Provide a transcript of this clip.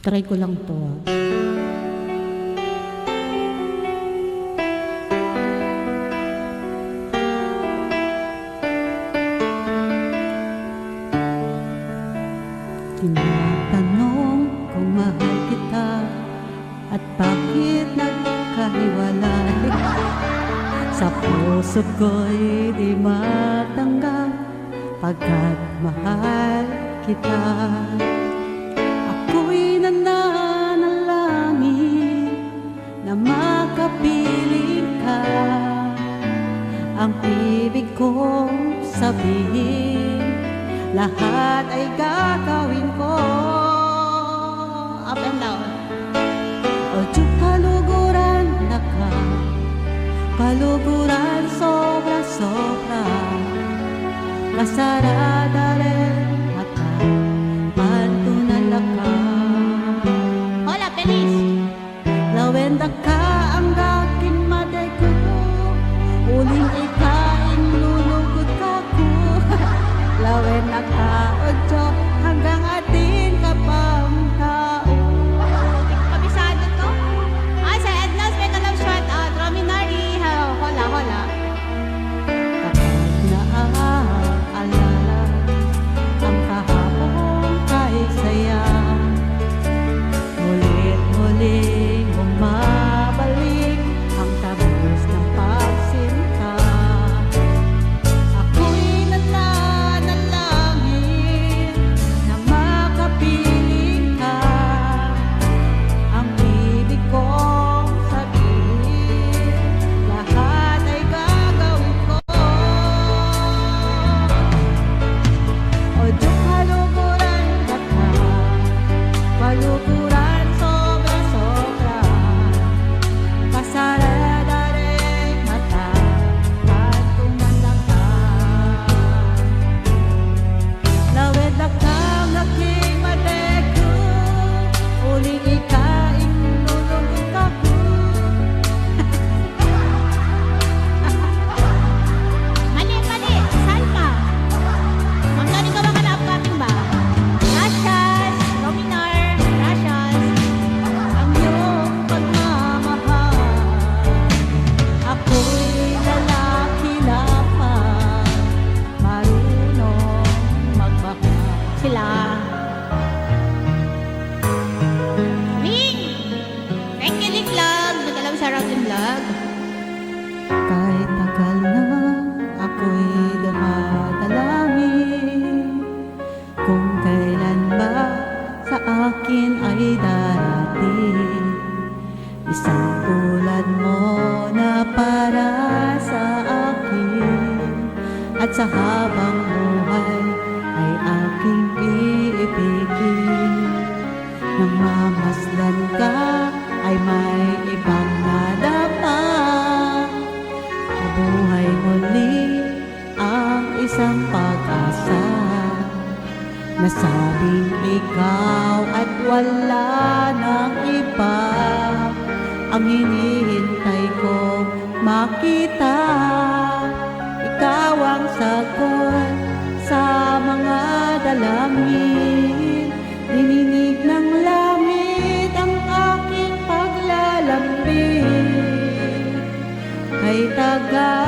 Try ko lang to. Tinatanong kung mahal kita at bakit nagkahiwalay. Sa puso ko'y di matanggap pagkat mahal kita. Ako'y nananalangin na makapiling ka. Ang ibig kong sabihin, lahat ay gagawin ko. Up and down. O Diyos, kaluguran na ka, kaluguran sobra-sobra. Kasarada rin mata, pantunan na ka. Hola, feliz! Lawenda ka ang aking madego, uling ikain lulugod ka ko. Lawenda ka, o Diyos, hanggang atin ka pang tao. Kabisado to? Ay, sa Edna's Mega Love Shout Out, Rominari. Hola, hola. Kapag naaalala ang kahapon kay saya, mulit-muling bumabalik ang tabos ng pagsinta. Ako'y nananalangin na makapiling ka. Ang ibig kong sabihin, lahat ay gagawin ko. O Diyos, kaluguran ka ka, kaluguran sobra-sobra. Kasarada rin mata, patungan lang ka. Lawed na kang aking madego, uling ikain lulugod ka ko. Mali, mali. Salma. Ma'am Tony, ka ba ka na-upcoming ba? Gracias. Rominar. Gracias. Ang iyong pagmamahal, ako'y lalaki lamang, marunong magmahal. Sila. Ming! Thank you, Nick Vlog. Nag-alam sa Robin Vlog. Kahit tagal na ako'y dumadalangin, kung kailan ba sa akin ay darating isang tulad mo na para sa akin, at sa habang buhay ay aking iibigin. Nang mamasdan ka ay may ibang nadama, mabuhay muli ang isang pag-asa. Nasabing ikaw at wala nang iba ang hinihintay kong makita. Ikaw ang sagot sa mga dalangin, dininig ng langit ang aking paglalambing. Kay taga